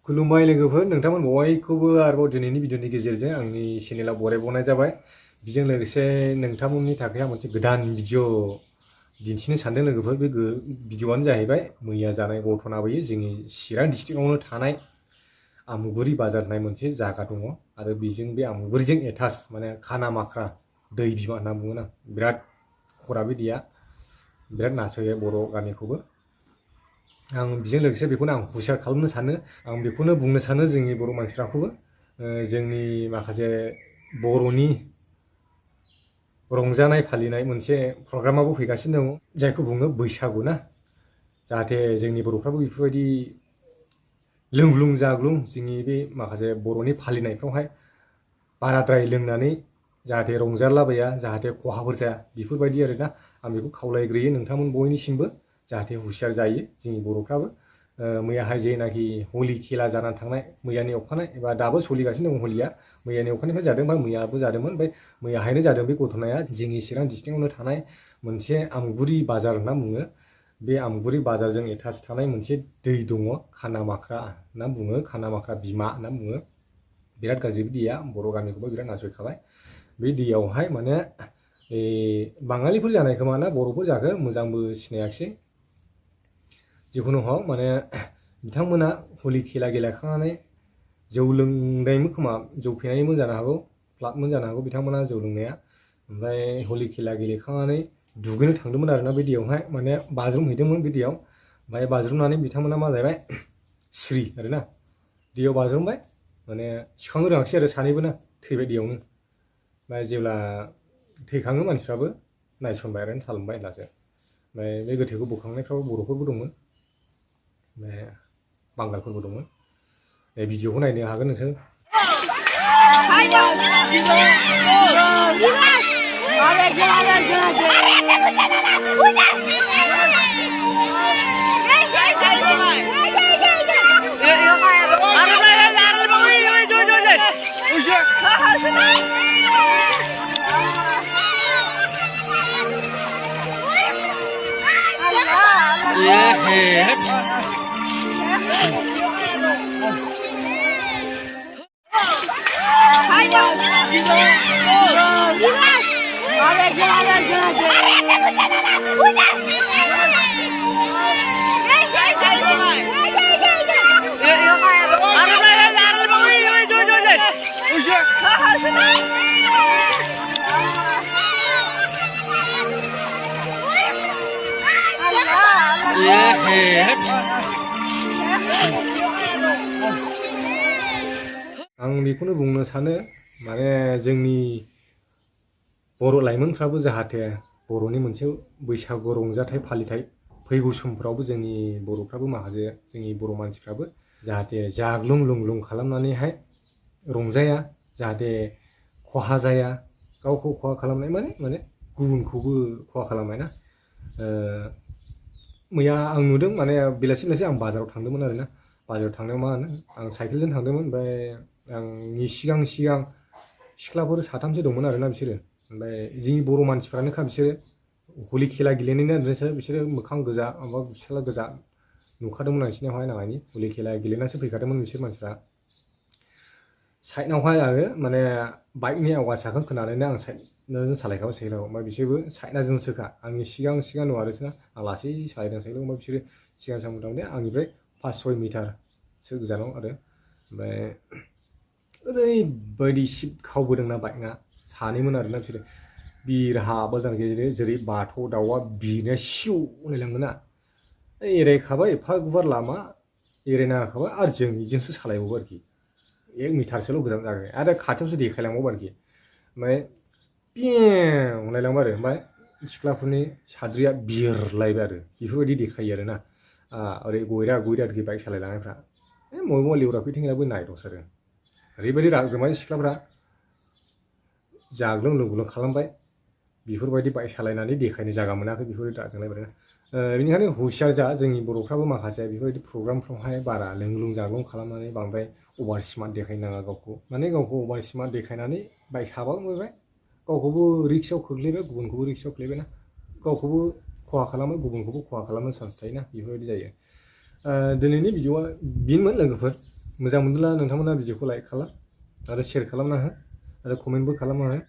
खुलुमबाय लोगोफोर नोंथांमोन बयखौबो आरोबाव दिनैनि भिडिअनि गेजेरजों आंनि चेनेलाव बरायबावनाय जाबाय बेजों लोगोसे नोंथांमोननि थाखाय आं मोनसे गोदान भिडिअ दिन्थिनो सानदों लोगोफोर बे भिडिअआनो जाहैबाय मैया जानाय घटना बेयो जोंनि चिरां डिस्ट्रिक्टआवनो थानाय आमुगुरि बाजार होननाय मोनसे जायगा दङ आरो बेजों बे आमुगुरिजों एटाच माने खानामाख्रा दै बिमा होनना बुङोना बिराद खरा बे दैया बिराद नासयो बर' गामिखौबो आं बेजों लोगोसे बेखौनो आं हुसियार खालामनो सानो आं बेखौनो बुंनो सानो जोंनि बर' मानसिफोरखौबो जोंनि माखासे बर'नि रंजानाय फालिनाय मोनसे प्रग्रामाबो फैगासिनो दङ जायखौ बुङो बैसागु ना जाहाथे जोंनि बर'फ्राबो बेफोरबायदि लोंग्लुं जाग्लुं जोंनि बे माखासे बर'नि फालिनायफ्रावहाय बाराद्राय लोंनानै जाहाथे रंजालाबाया जाहाथे खहाफोर जाया बेफोरबायदि आरोना आं बेखौ खावलायग्रोयो नोंथांमोन बयनिसिमबो जाहाथे हुसियार जायो जोंनि बर'फ्राबो मैयाहाय जेनाखि हलि खेला जानानै थांनाय मैयानि अखानाय एबा दाबो सोलिगासिनो दं हलिया मैयानि अखानिफ्राय जादों बा मैयाबो जादोंमोन ओमफ्राय मैयाहायनो जादों बे घटनाया जोंनि चिरां डिस्ट्रिक्टआवनो थानाय मोनसे आमुगुरि बाजार होनना बुङो बे आमुगुरि बाजारजों एटाच थानाय मोनसे दै दङ खानामाख्रा होनना बुङो खानामाख्रा बिमा होनना बुङो बिराद गाज्रि बे दैया बर' गामिखौबो बिराद नासयखाबाय बे दैयावहाय माने बाङालिफोर जानाय खोमा ना बर'फोर जाखो मोजांबो सिनायाखिसै जिखुनु हक माने बिथांमोना हलि खेला गेलेखांनानै जौ लोंनायमोन खोमा जौ फेनायमोन जानो हागौ फ्लाटमोन जानो हागौ बिथांमोना जौ लोंनाया ओमफ्राय हलि खेला गेलेखांनानै दुगैनो थांदोंमोन आरोना बे दैयावहाय माने बाज्रुमहैदोंमोन बे दैयाव ओमफ्राय बाज्रुमनानै बिथांमोना मा जाहैबाय स्रि आरोना दैयाव बाज्रुमबाय माने सिखांनो रोङाखिसै आरो सानैबो ना थैबाय दैयावनो ओमफ्राय जेब्ला थैखाङो मानसिफ्राबो नायसनबाय आरो थाल मोनबाय होनब्लासो ओमफ्राय बे गोथैखौ बोखांनायफ्राव बर'फोरबो दंमोन ओमफ्राय बांगालफोरबो दंमोन भिडिअखौ नायनो हागोन नोंसोर आं बेखौनो बुंनो सानो माने जोंनि बर' लाइमोनफ्राबो जाहाथे बर'नि मोनसे बैसागु रंजाथाइ फालिथाय फैगौ समफ्रावबो जोंनि बर'फ्राबो माखासे जोंनि बर' मानसिफ्राबो जाहाथे जाग्लुं लुंग्लुं खालामनानैहाय रंजाया जाहाथे खहा जाया गावखौ खहा खालामनाय माने गुबुनखौबो खहा खालामनाय ना मैया आं नुदों माने बेलासि आं बाजाराव थांदोंमोन आरोना बाजाराव थांनायाव मा होनो आं साइकेलजों थांदोंमोन ओमफ्राय आंनि सिगां सिख्लाफोर साथामसो दंमोन आरोना बिसोरो ओमफ्राय जोंनि बर' मानसिफ्रानोखा बिसोरो हलि खेला गेलेनायना बिसोरो मोखां गोजा माबा गस्ला गोजा नुखादोंमोन आं बिसोरनियावहाय नाङानि हलि खेला गेलेनासो फैखादोंमोन बिसोर मानसिफ्रा साइडनावहाय आङो माने बाइकनि आवाज साखोन खोनानैनो आं साइडजों सालायखाबाय साइकेलाव ओमफ्राय बिसोरबो साइडनाजोंसोखा आंनि सिगां नुआरोसोना आं लासै सालायदों साइकेलाव ओमफ्राय बिसोरो सिगां मथा मथि आंनिफ्राय 5-6 मिटारसो गोजानाव आरो ओमफ्राय ओरैबायदि सिट खावबोदोंना बाइकआ सानैमोन आरोना बिसोरो बिरहाबो जानो जेरै बाथ' दाउआ बिनो सिउ होनलायलाङोना एरायखाबाय एफा गुवार लामा एरायना होखाबाय आरो जों बेजोंसो सालायबावो आरोखि 1 मिटारसोल' गोजान जागोन आरो खाथियावसो देखायलांबावो आरोखि ओमफ्राय पिउ होनलायलांबाय आरो ओमफ्राय सिख्लाफोरनि साद्रिया बिरलायबाय आरो बेफोरबायदि देखायो आरोना ओरै गयरा आरोखि बाइक सालायलांनायफ्रा मबेबा लिउरा फिथिंलाबो नायदोंसो आरो ओरैबायदि राग जोंबाय सिख्लाफ्रा जाग्लुं लुंग्लुं खालामबाय बेफोरबायदि बाइक सालायनानै देखायनो जागा मोनाखै बेफोरबायदि राग जोंलायबाय बेनिखायनो हुसियार जा जोंनि बर'फ्राबो माखासे बेफोरबायदि प्रग्रामफ्रावहाय बारा लोंग्लुं जाग्लुं खालामनानै बांद्राय अभार स्मार्ट देखायनाङा गावखौ अभार स्मार्ट देखायनानै बाइक साबा मोनबाय गावखौबो रिक्सआव खोख्लैबाय गुबुनखौबो रिक्सआव खोख्लैबायना गावखौबो खहा खालामो गुबुनखौबो खहा खालामनो चान्स थायोना बेफोरबायदि जायो दिनैनि भिडिअआ बेनोमोन लोगोफोर मोजां मोनदोंब्ला नोंथांमोना भिडिअखौ लाइक खालाम आरो शेयार खालामना हो आरो कमेन्टबो खालामना हो